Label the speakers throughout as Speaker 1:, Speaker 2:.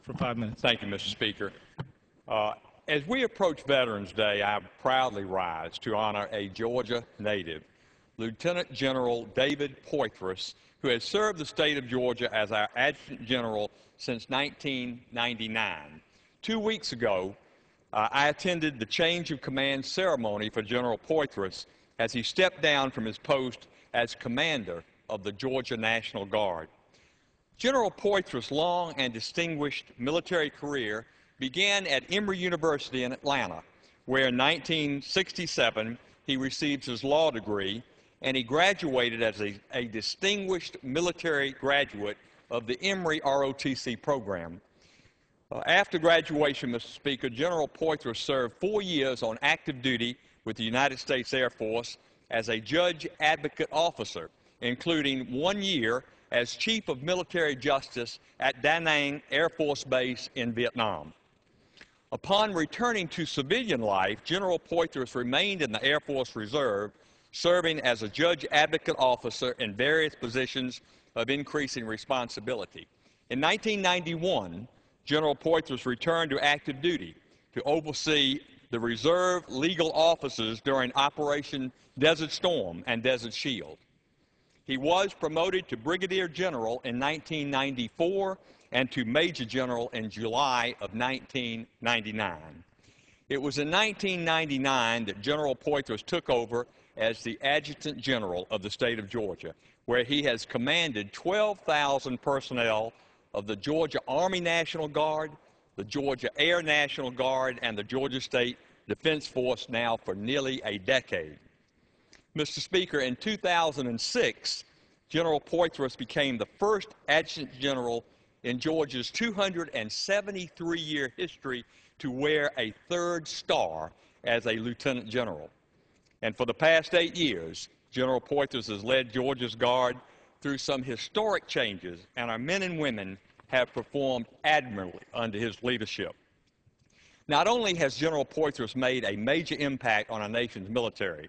Speaker 1: for 5 minutes.
Speaker 2: Thank you, Mr. Speaker. As we approach Veterans Day, I proudly rise to honor a Georgia native, Lieutenant General David Poythress, who has served the state of Georgia as our Adjutant General since 1999. 2 weeks ago, I attended the change of command ceremony for General Poythress as he stepped down from his post as Commander of the Georgia National Guard. General Poythress' long and distinguished military career began at Emory University in Atlanta, where in 1967 he received his law degree, and he graduated as a distinguished military graduate of the Emory ROTC program. After graduation, Mr. Speaker, General Poythress served 4 years on active duty with the United States Air Force as a judge advocate officer, including 1 year as Chief of Military Justice at Da Nang Air Force Base in Vietnam. Upon returning to civilian life, General Poythress remained in the Air Force Reserve, serving as a judge advocate officer in various positions of increasing responsibility. In 1991, General Poythress returned to active duty to oversee the reserve legal offices during Operation Desert Storm and Desert Shield. He was promoted to Brigadier General in 1994 and to Major General in July of 1999. It was in 1999 that General Poythress took over as the Adjutant General of the state of Georgia, where he has commanded 12,000 personnel of the Georgia Army National Guard, the Georgia Air National Guard, and the Georgia State Defense Force now for nearly a decade. Mr. Speaker, in 2006, General Poythress became the first Adjutant General in Georgia's 273-year history to wear a third star as a Lieutenant General. And for the past 8 years, General Poythress has led Georgia's Guard through some historic changes, and our men and women have performed admirably under his leadership. Not only has General Poythress made a major impact on our nation's military,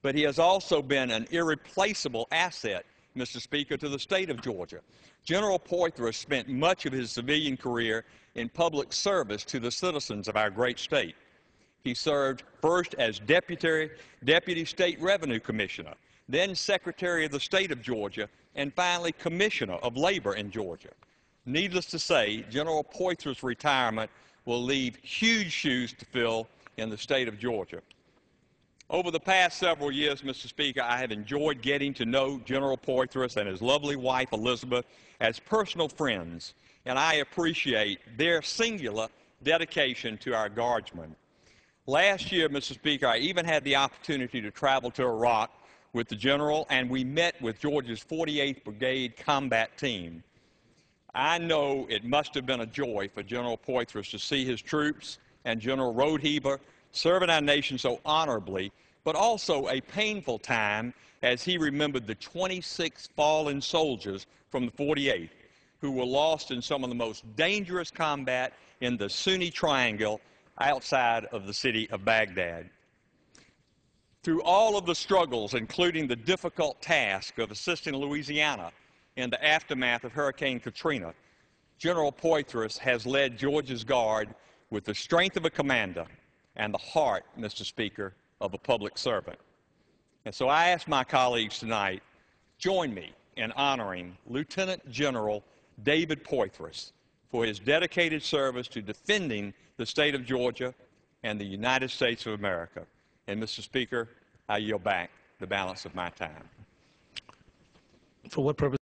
Speaker 2: but he has also been an irreplaceable asset, Mr. Speaker, to the state of Georgia. General Poythress spent much of his civilian career in public service to the citizens of our great state. He served first as Deputy State Revenue Commissioner, then Secretary of the State of Georgia, and finally Commissioner of Labor in Georgia. Needless to say, General Poythress' retirement will leave huge shoes to fill in the state of Georgia. Over the past several years, Mr. Speaker, I have enjoyed getting to know General Poythress and his lovely wife, Elizabeth, as personal friends, and I appreciate their singular dedication to our Guardsmen. Last year, Mr. Speaker, I even had the opportunity to travel to Iraq with the General, and we met with Georgia's 48th Brigade combat team. I know it must have been a joy for General Poythress to see his troops and General Rodeheber serving our nation so honorably, but also a painful time as he remembered the 26 fallen soldiers from the 48th who were lost in some of the most dangerous combat in the Sunni Triangle outside of the city of Baghdad. Through all of the struggles, including the difficult task of assisting Louisiana in the aftermath of Hurricane Katrina, General Poythress has led Georgia's Guard with the strength of a commander and the heart, Mr. Speaker, of a public servant. And so I ask my colleagues tonight, join me in honoring Lieutenant General David Poythress for his dedicated service to defending the state of Georgia and the United States of America. And Mr. Speaker, I yield back the balance of my time.
Speaker 1: For what purpose?